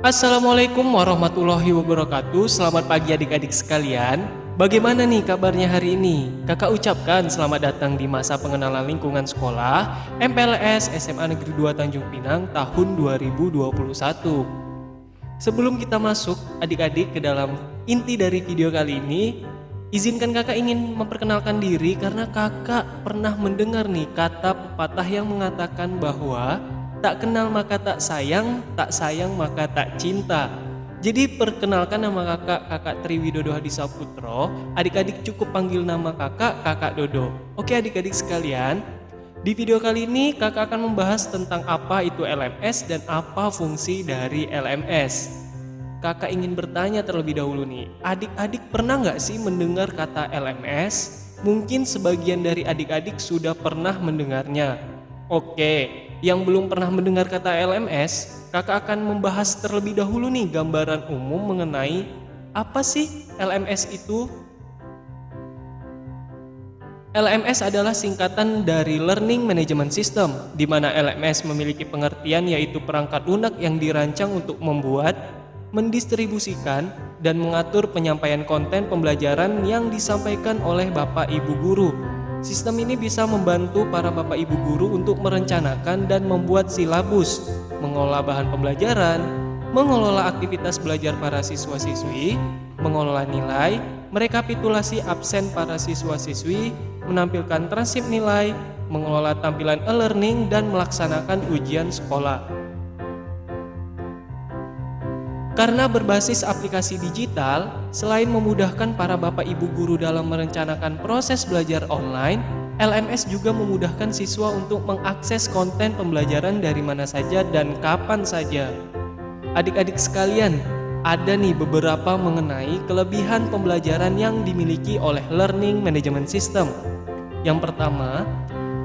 Assalamualaikum warahmatullahi wabarakatuh. Selamat pagi adik-adik sekalian. Bagaimana nih kabarnya hari ini? Kakak ucapkan selamat datang di masa pengenalan lingkungan sekolah MPLS SMA Negeri 2 Tanjung Pinang tahun 2021. Sebelum kita masuk adik-adik ke dalam inti dari video kali ini, izinkan kakak ingin memperkenalkan diri karena kakak pernah mendengar nih kata pepatah yang mengatakan bahwa tak kenal maka tak sayang maka tak cinta. Jadi perkenalkan nama kakak Triwidodo Hadi Saputro. Adik-adik cukup panggil nama kakak Dodo. Oke adik-adik sekalian, di video kali ini kakak akan membahas tentang apa itu LMS dan apa fungsi dari LMS. Kakak ingin bertanya terlebih dahulu nih, adik-adik pernah nggak sih mendengar kata LMS? Mungkin sebagian dari adik-adik sudah pernah mendengarnya. Oke, yang belum pernah mendengar kata LMS, kakak akan membahas terlebih dahulu nih gambaran umum mengenai apa sih LMS itu. LMS adalah singkatan dari Learning Management System, di mana LMS memiliki pengertian yaitu perangkat lunak yang dirancang untuk membuat, mendistribusikan, dan mengatur penyampaian konten pembelajaran yang disampaikan oleh Bapak Ibu Guru. Sistem ini bisa membantu para Bapak Ibu Guru untuk merencanakan dan membuat silabus, mengolah bahan pembelajaran, mengelola aktivitas belajar para siswa-siswi, mengelola nilai, merekapitulasi absen para siswa-siswi, menampilkan transkrip nilai, mengelola tampilan e-learning, dan melaksanakan ujian sekolah. Karena berbasis aplikasi digital, selain memudahkan para Bapak Ibu Guru dalam merencanakan proses belajar online, LMS juga memudahkan siswa untuk mengakses konten pembelajaran dari mana saja dan kapan saja. Adik-adik sekalian, ada nih beberapa mengenai kelebihan pembelajaran yang dimiliki oleh Learning Management System. Yang pertama,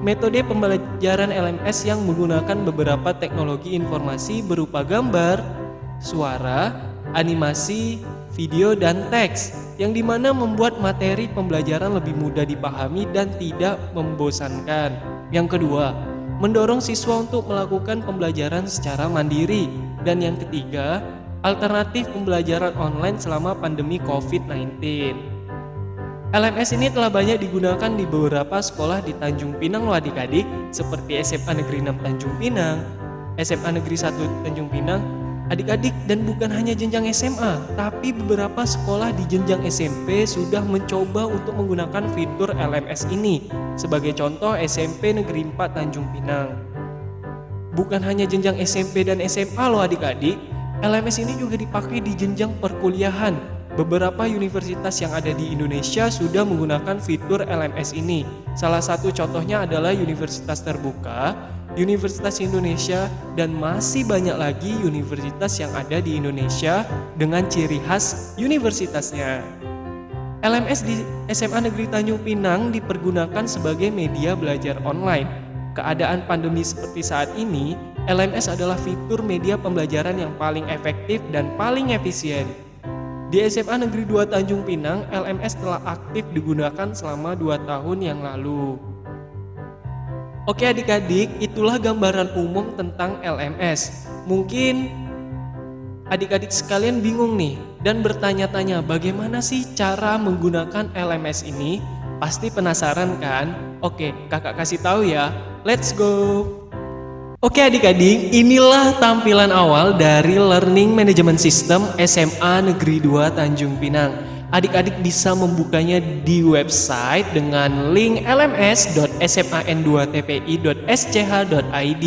metode pembelajaran LMS yang menggunakan beberapa teknologi informasi berupa gambar, suara, animasi, video, dan teks, yang dimana membuat materi pembelajaran lebih mudah dipahami dan tidak membosankan. Yang kedua, mendorong siswa untuk melakukan pembelajaran secara mandiri. Dan yang ketiga, alternatif pembelajaran online selama pandemi COVID-19. LMS ini telah banyak digunakan di beberapa sekolah di Tanjung Pinang loh adik-adik, seperti SMA Negeri 6 Tanjung Pinang, SMA Negeri 1 Tanjung Pinang, adik-adik, dan bukan hanya jenjang SMA, tapi beberapa sekolah di jenjang SMP sudah mencoba untuk menggunakan fitur LMS ini. Sebagai contoh, SMP Negeri 4 Tanjung Pinang. Bukan hanya jenjang SMP dan SMA loh adik-adik, LMS ini juga dipakai di jenjang perkuliahan. Beberapa universitas yang ada di Indonesia sudah menggunakan fitur LMS ini. Salah satu contohnya adalah Universitas Terbuka, Universitas Indonesia, dan masih banyak lagi universitas yang ada di Indonesia dengan ciri khas universitasnya. LMS di SMA Negeri Tanjung Pinang dipergunakan sebagai media belajar online. Keadaan pandemi seperti saat ini, LMS adalah fitur media pembelajaran yang paling efektif dan paling efisien. Di SMA Negeri 2 Tanjung Pinang, LMS telah aktif digunakan selama 2 tahun yang lalu. Oke adik-adik, itulah gambaran umum tentang LMS. Mungkin adik-adik sekalian bingung nih dan bertanya-tanya bagaimana sih cara menggunakan LMS ini? Pasti penasaran kan? Oke, kakak kasih tahu ya. Let's go! Oke adik-adik, inilah tampilan awal dari Learning Management System SMA Negeri 2 Tanjung Pinang. Adik-adik bisa membukanya di website dengan link lms.sman2tpi.sch.id.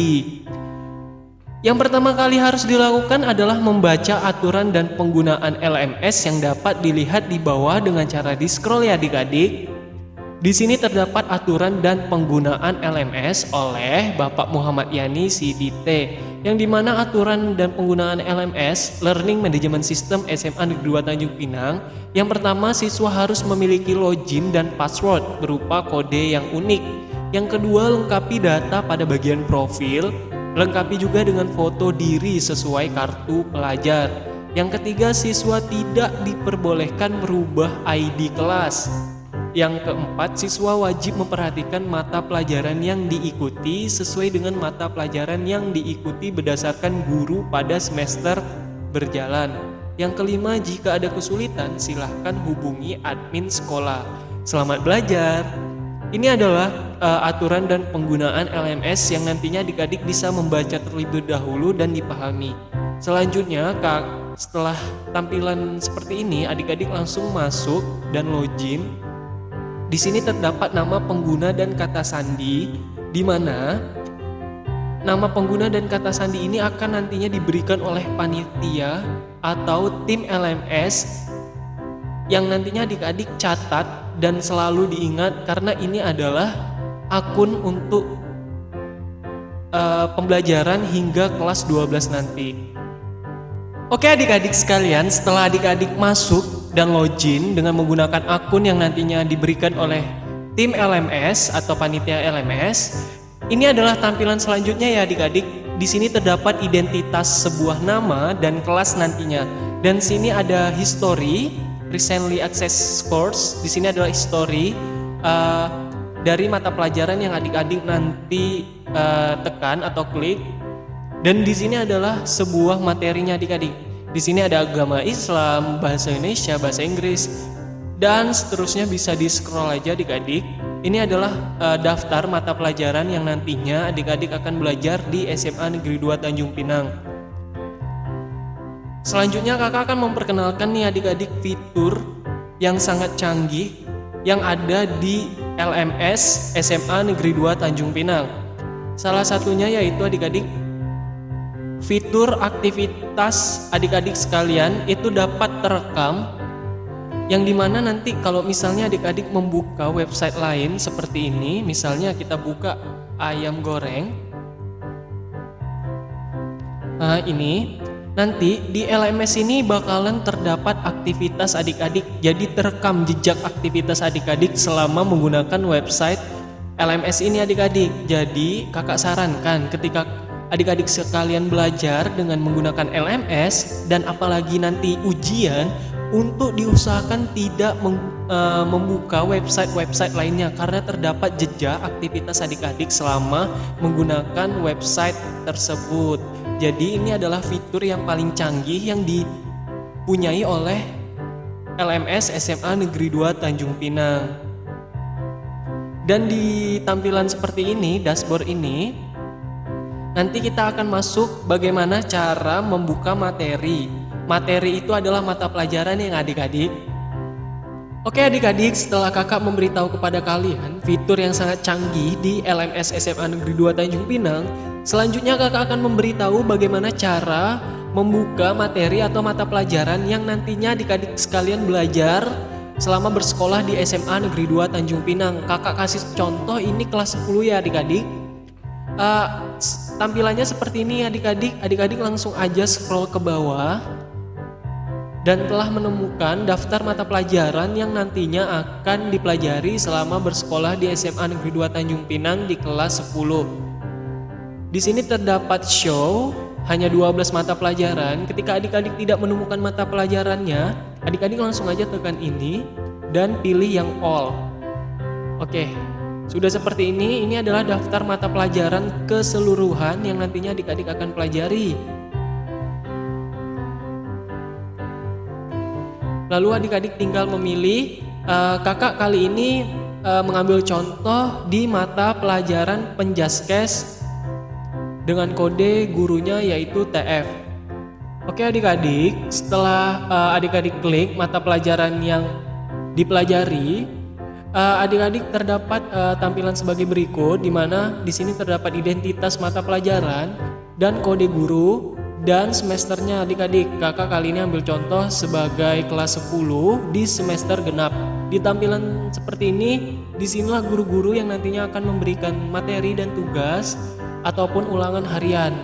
Yang pertama kali harus dilakukan adalah membaca aturan dan penggunaan LMS yang dapat dilihat di bawah dengan cara di-scroll ya adik-adik. Di sini terdapat aturan dan penggunaan LMS oleh Bapak Muhammad Yani CDT, yang dimana aturan dan penggunaan LMS Learning Management System SMA Negeri 2 Tanjung Pinang. Yang pertama, siswa harus memiliki login dan password berupa kode yang unik. Yang kedua, lengkapi data pada bagian profil, lengkapi juga dengan foto diri sesuai kartu pelajar. Yang ketiga, siswa tidak diperbolehkan merubah ID kelas. Yang keempat, siswa wajib memperhatikan mata pelajaran yang diikuti sesuai dengan mata pelajaran yang diikuti berdasarkan guru pada semester berjalan. Yang kelima, jika ada kesulitan, silahkan hubungi admin sekolah. Selamat belajar! Ini adalah aturan dan penggunaan LMS yang nantinya adik-adik bisa membaca terlebih dahulu dan dipahami. Selanjutnya, setelah tampilan seperti ini, adik-adik langsung masuk dan login. Di sini terdapat nama pengguna dan kata sandi, di mana nama pengguna dan kata sandi ini akan nantinya diberikan oleh panitia atau tim LMS yang nantinya adik-adik catat dan selalu diingat karena ini adalah akun untuk pembelajaran hingga kelas 12 nanti. Oke adik-adik sekalian, setelah adik-adik masuk dan login dengan menggunakan akun yang nantinya diberikan oleh tim LMS atau panitia LMS, ini adalah tampilan selanjutnya ya adik-adik. Di sini terdapat identitas sebuah nama dan kelas nantinya. Dan sini ada history, recently accessed course. Di sini adalah history dari mata pelajaran yang adik-adik nanti tekan atau klik. Dan di sini adalah sebuah materinya adik-adik. Di sini ada agama Islam, bahasa Indonesia, bahasa Inggris, dan seterusnya bisa di-scroll aja adik-adik. Ini adalah daftar mata pelajaran yang nantinya adik-adik akan belajar di SMA Negeri 2 Tanjung Pinang. Selanjutnya kakak akan memperkenalkan nih adik-adik fitur yang sangat canggih yang ada di LMS SMA Negeri 2 Tanjung Pinang. Salah satunya yaitu adik-adik fitur aktivitas adik-adik sekalian itu dapat terekam, yang dimana nanti kalau misalnya adik-adik membuka website lain seperti ini, misalnya kita buka ayam goreng, nah ini nanti di LMS ini bakalan terdapat aktivitas adik-adik, jadi terekam jejak aktivitas adik-adik selama menggunakan website LMS ini adik-adik. Jadi kakak sarankan ketika adik-adik sekalian belajar dengan menggunakan LMS dan apalagi nanti ujian, untuk diusahakan tidak membuka website-website lainnya karena terdapat jejak aktivitas adik-adik selama menggunakan website tersebut. Jadi ini adalah fitur yang paling canggih yang dipunyai oleh LMS SMA Negeri 2 Tanjung Pinang. Dan di tampilan seperti ini, dashboard ini, nanti kita akan masuk bagaimana cara membuka materi. Materi itu adalah mata pelajaran yang adik-adik. Oke adik-adik, setelah kakak memberitahu kepada kalian fitur yang sangat canggih di LMS SMA Negeri 2 Tanjung Pinang, selanjutnya kakak akan memberitahu bagaimana cara membuka materi atau mata pelajaran yang nantinya adik-adik sekalian belajar selama bersekolah di SMA Negeri 2 Tanjung Pinang. Kakak kasih contoh ini kelas 10 ya adik-adik. Tampilannya seperti ini adik-adik. Adik-adik langsung aja scroll ke bawah dan telah menemukan daftar mata pelajaran yang nantinya akan dipelajari selama bersekolah di SMA Negeri 2 Tanjung Pinang di kelas 10. Di sini terdapat show hanya 12 mata pelajaran. Ketika adik-adik tidak menemukan mata pelajarannya, adik-adik langsung aja tekan ini dan pilih yang all. Oke, sudah seperti ini adalah daftar mata pelajaran keseluruhan yang nantinya adik-adik akan pelajari. Lalu adik-adik tinggal memilih, kakak kali ini mengambil contoh di mata pelajaran Penjaskes dengan kode gurunya yaitu TF. Oke adik-adik, setelah adik-adik klik mata pelajaran yang dipelajari, adik-adik terdapat tampilan sebagai berikut, di mana di sini terdapat identitas mata pelajaran dan kode guru dan semesternya adik-adik. Kakak kali ini ambil contoh sebagai kelas 10 di semester genap. Di tampilan seperti ini, disinilah guru-guru yang nantinya akan memberikan materi dan tugas ataupun ulangan harian.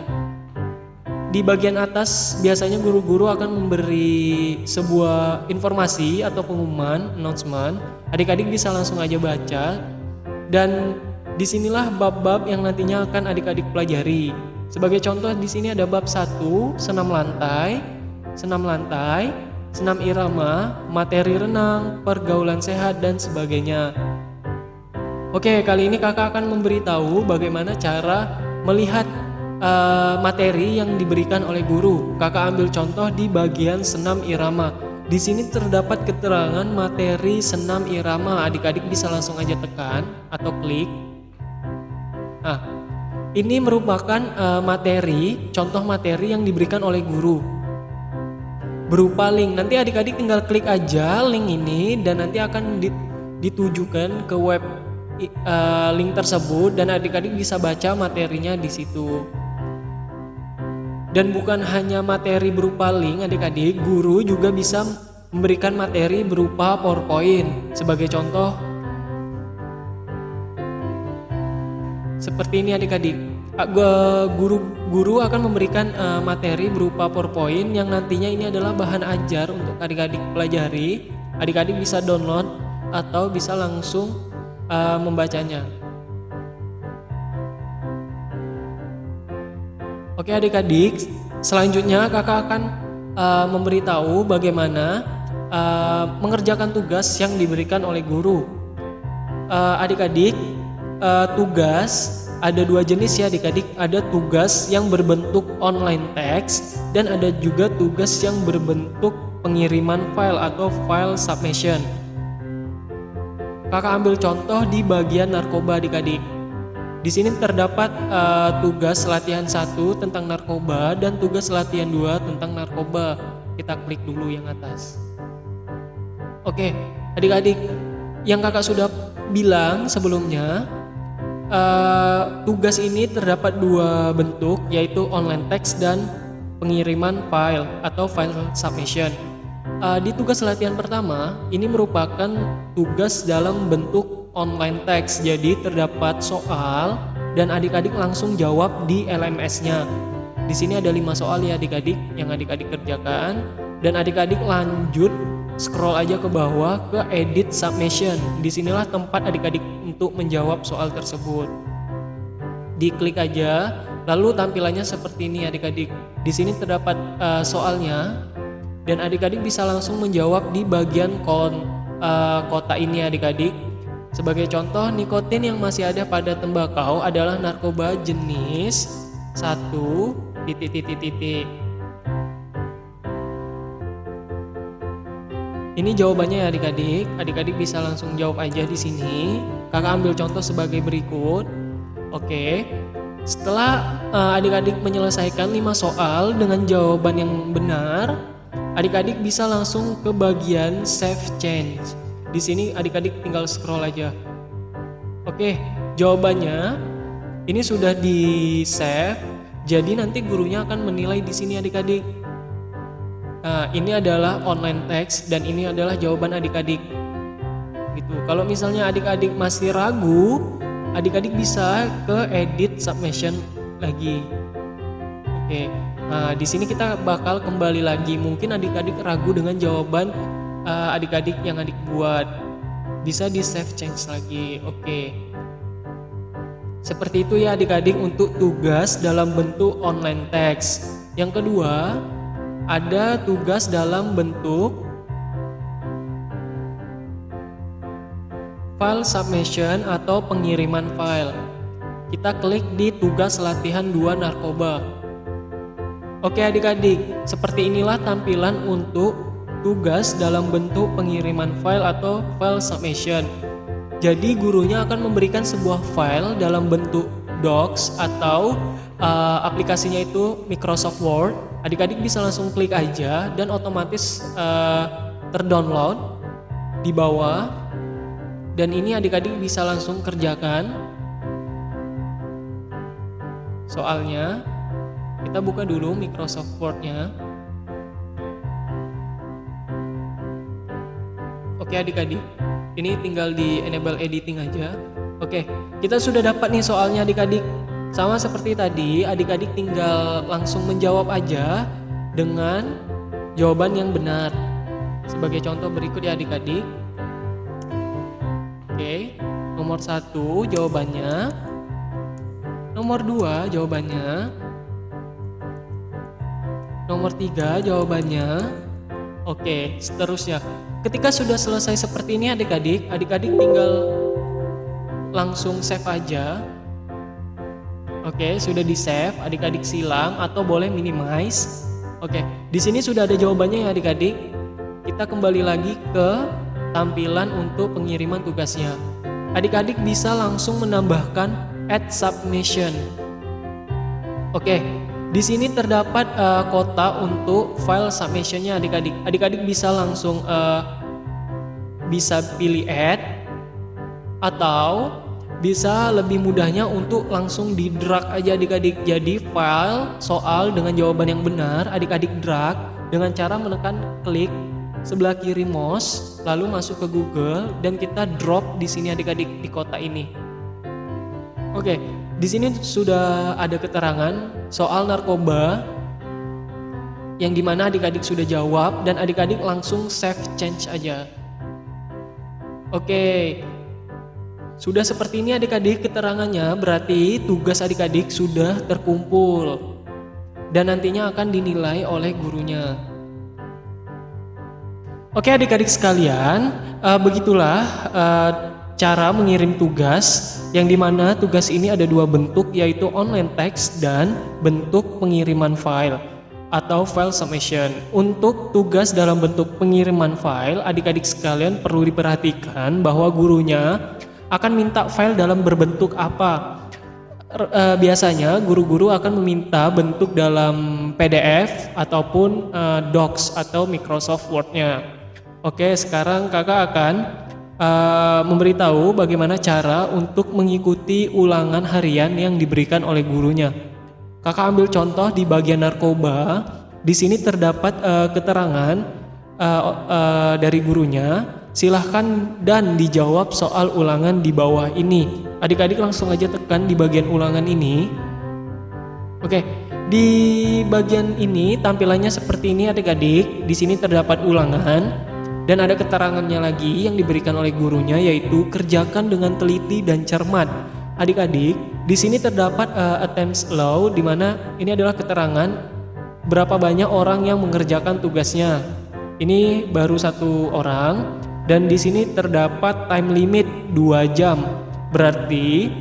Di bagian atas biasanya guru-guru akan memberi sebuah informasi atau pengumuman, announcement. Adik-adik bisa langsung aja baca. Dan disinilah bab-bab yang nantinya akan adik-adik pelajari. Sebagai contoh di sini ada bab 1, senam lantai, senam irama, materi renang, pergaulan sehat dan sebagainya. Oke, kali ini kakak akan memberitahu bagaimana cara melihat materi yang diberikan oleh guru. Kakak ambil contoh di bagian senam irama. Di sini terdapat keterangan materi senam irama. Adik-adik bisa langsung aja tekan atau klik. Nah, ini merupakan contoh materi yang diberikan oleh guru berupa link. Nanti adik-adik tinggal klik aja link ini dan nanti akan ditujukan ke web link tersebut dan adik-adik bisa baca materinya di situ. Dan bukan hanya materi berupa link, adik-adik, guru juga bisa memberikan materi berupa PowerPoint. Sebagai contoh, seperti ini adik-adik. Guru akan memberikan materi berupa PowerPoint yang nantinya ini adalah bahan ajar untuk adik-adik pelajari. Adik-adik bisa download atau bisa langsung membacanya. Oke adik-adik, selanjutnya kakak akan memberitahu bagaimana mengerjakan tugas yang diberikan oleh guru. Adik-adik, tugas ada dua jenis ya adik-adik. Ada tugas yang berbentuk online text dan ada juga tugas yang berbentuk pengiriman file atau file submission. Kakak ambil contoh di bagian narkoba adik-adik. Di sini terdapat tugas latihan 1 tentang narkoba dan tugas latihan 2 tentang narkoba. Kita klik dulu yang atas. Oke, adik-adik, yang kakak sudah bilang sebelumnya, tugas ini terdapat dua bentuk, yaitu online text dan pengiriman file atau file submission. Di tugas latihan pertama, ini merupakan tugas dalam bentuk online text. Jadi terdapat soal dan adik-adik langsung jawab di LMS-nya. Di sini ada 5 soal ya adik-adik yang adik-adik kerjakan dan adik-adik lanjut scroll aja ke bawah ke edit submission. Disinilah tempat adik-adik untuk menjawab soal tersebut. Diklik aja, lalu tampilannya seperti ini adik-adik. Di sini terdapat soalnya dan adik-adik bisa langsung menjawab di bagian kota ini adik-adik. Sebagai contoh, nikotin yang masih ada pada tembakau adalah narkoba jenis 1 titik. Ini jawabannya ya adik-adik. Adik-adik bisa langsung jawab aja di sini. Kakak ambil contoh sebagai berikut. Oke. Setelah adik-adik menyelesaikan 5 soal dengan jawaban yang benar, adik-adik bisa langsung ke bagian save change. Di sini adik-adik tinggal scroll aja. Oke, jawabannya ini sudah di-save. Jadi nanti gurunya akan menilai di sini adik-adik. Nah, ini adalah online text dan ini adalah jawaban adik-adik. Gitu. Kalau misalnya adik-adik masih ragu, adik-adik bisa ke edit submission lagi. Oke. Nah, di sini kita bakal kembali lagi. Mungkin adik-adik ragu dengan jawaban adik-adik yang adik buat, bisa di save change lagi. Oke. Seperti itu ya adik-adik untuk tugas dalam bentuk online text. Yang kedua, ada tugas dalam bentuk file submission atau pengiriman file. Kita klik di tugas latihan 2 narkoba. Oke adik-adik, seperti inilah tampilan untuk tugas dalam bentuk pengiriman file atau file submission. Jadi gurunya akan memberikan sebuah file dalam bentuk docs atau aplikasinya itu Microsoft Word. Adik-adik bisa langsung klik aja dan otomatis terdownload di bawah. Dan ini adik-adik bisa langsung kerjakan soalnya. Kita buka dulu Microsoft Word-nya. Oke adik-adik, ini tinggal di enable editing aja. Oke, kita sudah dapat nih soalnya adik-adik. Sama seperti tadi, adik-adik tinggal langsung menjawab aja dengan jawaban yang benar. Sebagai contoh berikut ya adik-adik. Oke, nomor 1 jawabannya. Nomor 2 jawabannya. Nomor 3 jawabannya. Oke, seterusnya. Ketika sudah selesai seperti ini adik-adik, adik-adik tinggal langsung save aja. Oke, sudah di-save, adik-adik silang atau boleh minimize. Oke, di sini sudah ada jawabannya ya adik-adik. Kita kembali lagi ke tampilan untuk pengiriman tugasnya. Adik-adik bisa langsung menambahkan add submission. Oke, di sini terdapat kota untuk file submissionnya adik-adik. Adik-adik bisa langsung bisa pilih add atau bisa lebih mudahnya untuk langsung di drag aja adik-adik. Jadi file soal dengan jawaban yang benar adik-adik drag dengan cara menekan klik sebelah kiri mouse lalu masuk ke Google dan kita drop di sini adik-adik di kota ini. Oke, di sini sudah ada keterangan soal narkoba yang dimana adik-adik sudah jawab dan adik-adik langsung save change aja. Oke. Sudah seperti ini adik-adik keterangannya, berarti tugas adik-adik sudah terkumpul dan nantinya akan dinilai oleh gurunya. Oke adik-adik sekalian, begitulah cara mengirim tugas yang dimana tugas ini ada dua bentuk yaitu online text dan bentuk pengiriman file atau file submission. Untuk tugas dalam bentuk pengiriman file, adik-adik sekalian perlu diperhatikan bahwa gurunya akan minta file dalam berbentuk apa. Biasanya guru-guru akan meminta bentuk dalam PDF ataupun Docs atau Microsoft Word-nya. Oke, sekarang kakak akan memberitahu bagaimana cara untuk mengikuti ulangan harian yang diberikan oleh gurunya. Kakak ambil contoh di bagian narkoba. Di sini terdapat keterangan dari gurunya. Silahkan dan dijawab soal ulangan di bawah ini. Adik-adik langsung aja tekan di bagian ulangan ini. Oke, di bagian ini tampilannya seperti ini adik-adik. Di sini terdapat ulangan dan ada keterangannya lagi yang diberikan oleh gurunya yaitu kerjakan dengan teliti dan cermat. Adik-adik, di sini terdapat attempts allow di mana ini adalah keterangan berapa banyak orang yang mengerjakan tugasnya. Ini baru 1 orang. Dan di sini terdapat time limit 2 jam. Berarti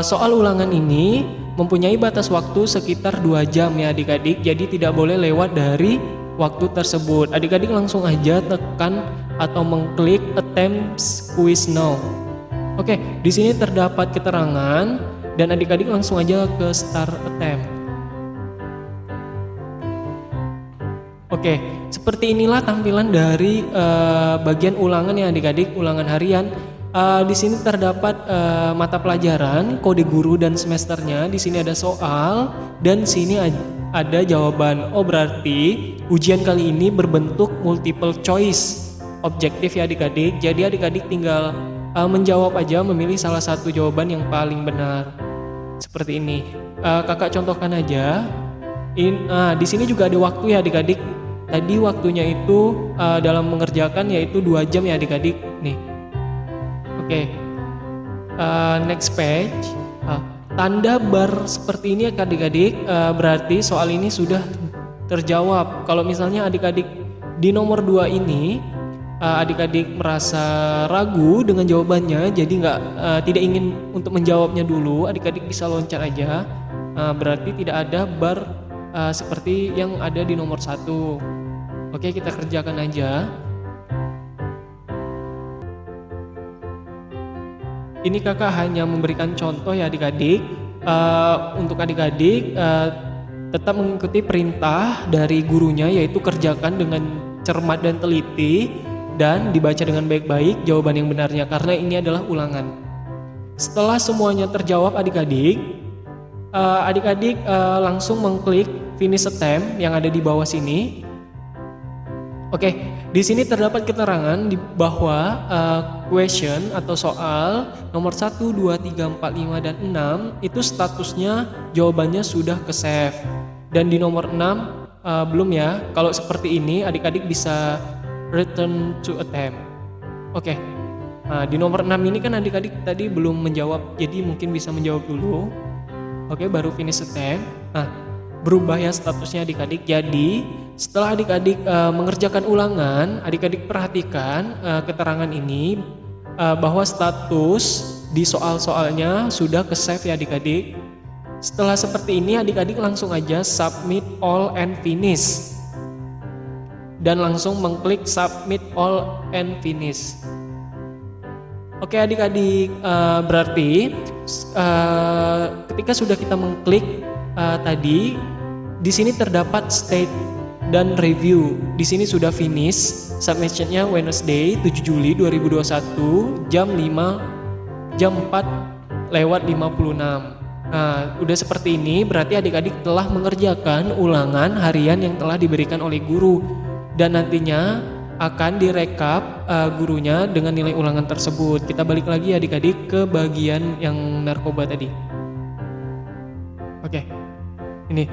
soal ulangan ini mempunyai batas waktu sekitar 2 jam ya adik-adik. Jadi tidak boleh lewat dari waktu tersebut. Adik-adik langsung aja tekan atau mengklik attempts quiz now. Oke, di sini terdapat keterangan dan adik-adik langsung aja ke start attempt. Oke, seperti inilah tampilan dari bagian ulangan ya adik-adik, ulangan harian. Di sini terdapat mata pelajaran, kode guru dan semesternya. Di sini ada soal dan sini ada jawaban. Oh, berarti ujian kali ini berbentuk multiple choice, objektif ya adik-adik. Jadi adik-adik tinggal menjawab aja, memilih salah satu jawaban yang paling benar. Seperti ini. Kakak contohkan aja. Di sini juga ada waktu ya adik-adik. Tadi waktunya itu dalam mengerjakan yaitu 2 jam ya adik-adik nih. Oke. Next page. Tanda bar seperti ini adik-adik berarti soal ini sudah terjawab. Kalau misalnya adik-adik di nomor 2 ini adik-adik merasa ragu dengan jawabannya, jadi tidak ingin untuk menjawabnya dulu, adik-adik bisa loncat aja. Berarti tidak ada bar seperti yang ada di nomor 1. Oke, kita kerjakan aja. Ini kakak hanya memberikan contoh ya adik-adik. Untuk adik-adik tetap mengikuti perintah dari gurunya yaitu kerjakan dengan cermat dan teliti dan dibaca dengan baik-baik jawaban yang benarnya karena ini adalah ulangan. Setelah semuanya terjawab adik-adik, langsung mengklik finish attempt yang ada di bawah sini. Oke, di sini terdapat keterangan bahwa question atau soal nomor 1, 2, 3, 4, 5, dan 6 itu statusnya jawabannya sudah ke save. Dan di nomor 6 belum ya. Kalau seperti ini adik-adik bisa return to attempt. Oke. Nah, di nomor 6 ini kan adik-adik tadi belum menjawab, jadi mungkin bisa menjawab dulu. Oke, baru finish attempt. Nah, berubah ya statusnya adik-adik. Jadi setelah adik-adik mengerjakan ulangan, adik-adik perhatikan keterangan ini bahwa status di soal-soalnya sudah ke-save ya adik-adik. Setelah seperti ini adik-adik langsung aja submit all and finish. Dan langsung mengklik submit all and finish. Oke adik-adik, berarti ketika sudah kita mengklik tadi, di sini terdapat state dan review. Di sini sudah finish, submissionnya Wednesday 7 Juli 2021 jam 4:56. Nah, udah seperti ini berarti adik-adik telah mengerjakan ulangan harian yang telah diberikan oleh guru dan nantinya akan direkap gurunya dengan nilai ulangan tersebut. Kita balik lagi adik-adik ke bagian yang narkoba tadi. Oke, ini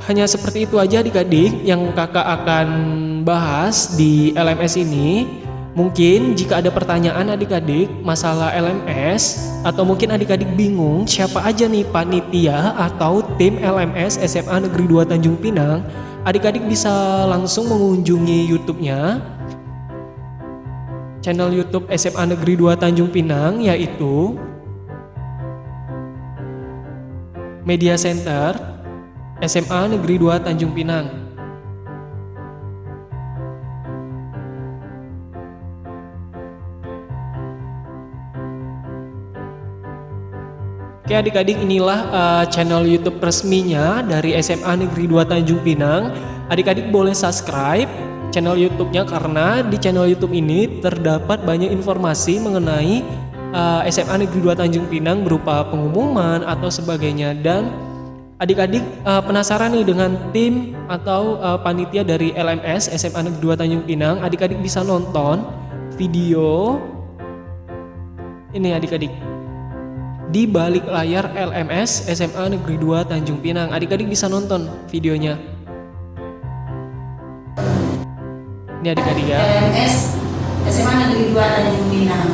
hanya seperti itu aja adik-adik yang kakak akan bahas di LMS ini. Mungkin jika ada pertanyaan adik-adik masalah LMS atau mungkin adik-adik bingung siapa aja nih panitia atau tim LMS SMA Negeri 2 Tanjung Pinang, adik-adik bisa langsung mengunjungi YouTube-nya, channel YouTube SMA Negeri 2 Tanjung Pinang, yaitu Media Center SMA Negeri 2 Tanjung Pinang. Oke adik-adik, inilah channel YouTube resminya dari SMA Negeri 2 Tanjung Pinang. Adik-adik boleh subscribe channel YouTube-nya karena di channel YouTube ini terdapat banyak informasi mengenai SMA Negeri 2 Tanjung Pinang berupa pengumuman atau sebagainya. Dan adik-adik penasaran nih dengan tim atau panitia dari LMS SMA Negeri 2 Tanjung Pinang, adik-adik bisa nonton video ini adik-adik di balik layar LMS SMA Negeri 2 Tanjung Pinang. Adik-adik bisa nonton videonya. Ini adik-adik ya. LMS SMA Negeri 2 Tanjung Pinang.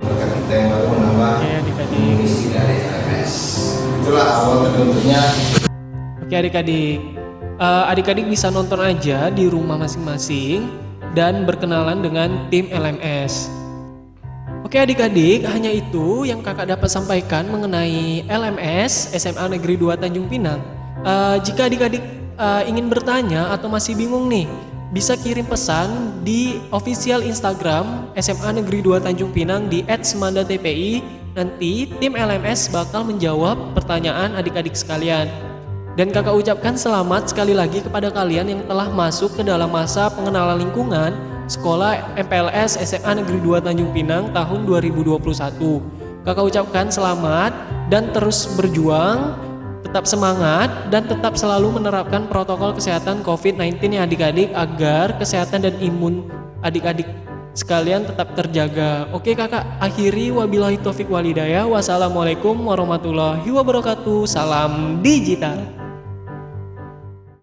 Kita yang baru menambah misi dari LMS. Itulah awal terbentuknya. Oke adik-adik, adik-adik bisa nonton aja di rumah masing-masing dan berkenalan dengan tim LMS. Oke adik-adik, hanya itu yang kakak dapat sampaikan mengenai LMS SMA Negeri 2 Tanjung Pinang. Jika adik-adik ingin bertanya atau masih bingung nih, bisa kirim pesan di official Instagram SMA Negeri 2 Tanjung Pinang di @semandatpi. Nanti tim LMS bakal menjawab pertanyaan adik-adik sekalian. Dan kakak ucapkan selamat sekali lagi kepada kalian yang telah masuk ke dalam masa pengenalan lingkungan Sekolah MPLS SMA Negeri 2 Tanjung Pinang tahun 2021. Kakak ucapkan selamat dan terus berjuang, tetap semangat dan tetap selalu menerapkan protokol kesehatan COVID-19 ya adik-adik agar kesehatan dan imun adik-adik sekalian tetap terjaga. Oke kakak, akhiri wabillahi taufik walhidayah. Wassalamualaikum warahmatullahi wabarakatuh. Salam digital.